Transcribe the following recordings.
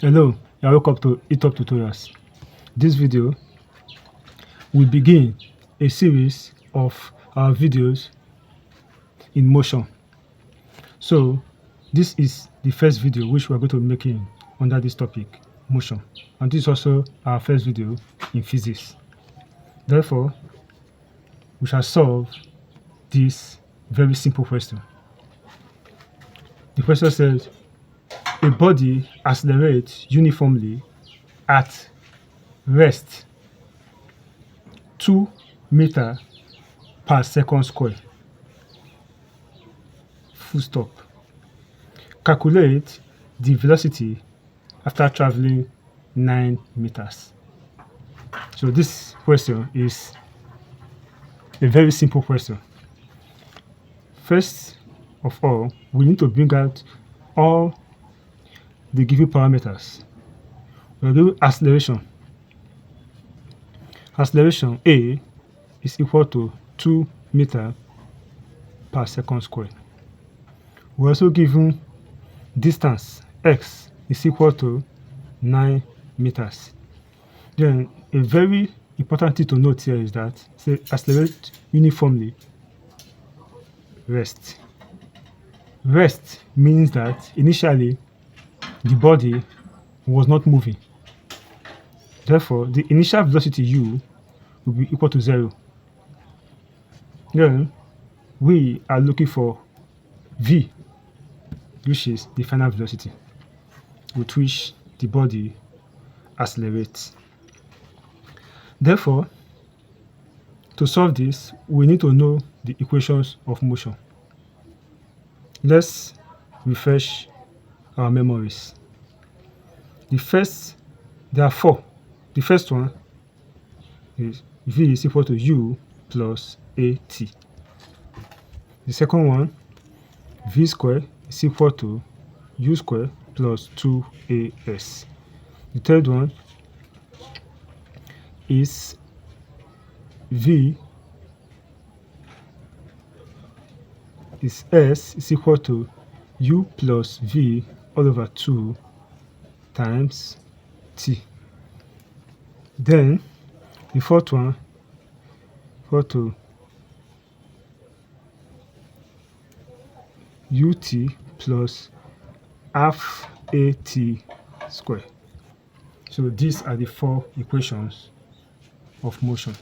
Hello, and welcome to Hilltop Tutorials. This video will begin a series of our videos in motion. So this is the first video which we are going to be making under this topic, motion. And this is also our first video in physics. Therefore, we shall solve this very simple question. The question says, a body accelerates uniformly at rest 2 meters per second square. Full stop. Calculate the velocity after traveling 9 meters. So this question is a very simple question. First of all, we need to bring out all the given parameters. We are given acceleration. Acceleration A is equal to 2 meters per second square. We are also given distance x is equal to 9 meters. Then a very important thing to note here is that say accelerate uniformly rest. Rest means that initially the body was not moving. Therefore, the initial velocity u will be equal to 0. Then we are looking for v, which is the final velocity with which the body accelerates. Therefore, to solve this, we need to know the equations of motion. Let's refresh our memories. There are 4. The first one is v is equal to u plus at. The second one, v squared is equal to u squared plus 2as. The third one is v is s is equal to u plus v all over 2 times t. Then the fourth one equal to ut plus half at squared. So these are the 4 equations of motion.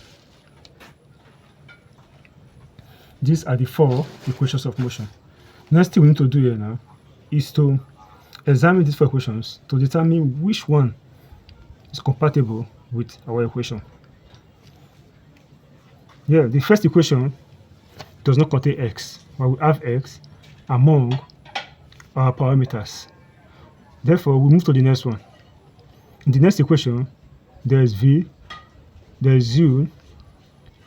These are the 4 equations of motion. Next thing we need to do here now is to examine these 4 equations to determine which one is compatible with our equation. Yeah, the first equation does not contain x, but we have x among our parameters. Therefore, we move to the next one. In the next equation, there is v, there is u,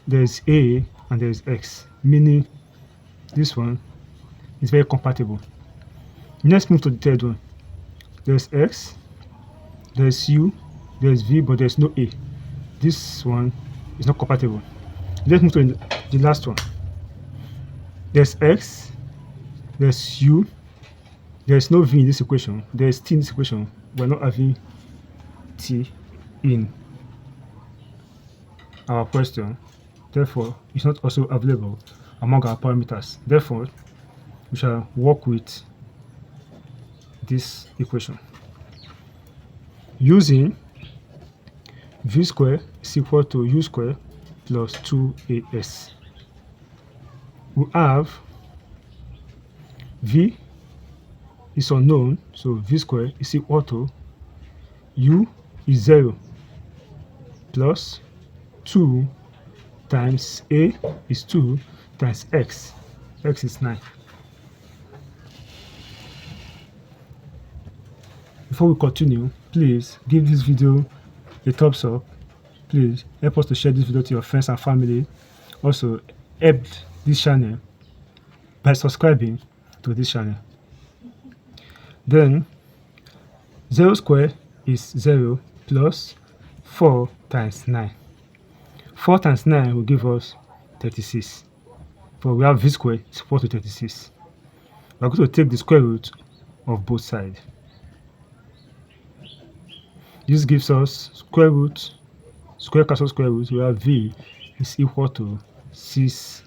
there is a, and there is x, meaning this one is very compatible. Let's move to the third one. There's x, there's u, there's v, but there's no a. This one is not compatible. Let's move to the last one. There's x, there's u, there's no v in this equation, there's t in this equation. We're not having t in our question. Therefore, it's not also available among our parameters. Therefore, we shall work with this equation. Using v squared is equal to u squared plus 2as. We have v is unknown, so v squared is equal to u is 0 plus 2 times a is 2 times x. X is 9. Before we continue, please give this video a thumbs up. Please help us to share this video to your friends and family. Also, help this channel by subscribing to this channel. Then 0 squared is 0 plus 4 times 9. 4 times 9 will give us 36. For we have v squared is equal to 36. We are going to take the square root of both sides. This gives us square cancel square root. We have v is equal to 6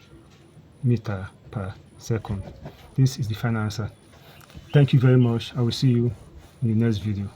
meter per second. This is the final answer. Thank you very much. I will see you in the next video.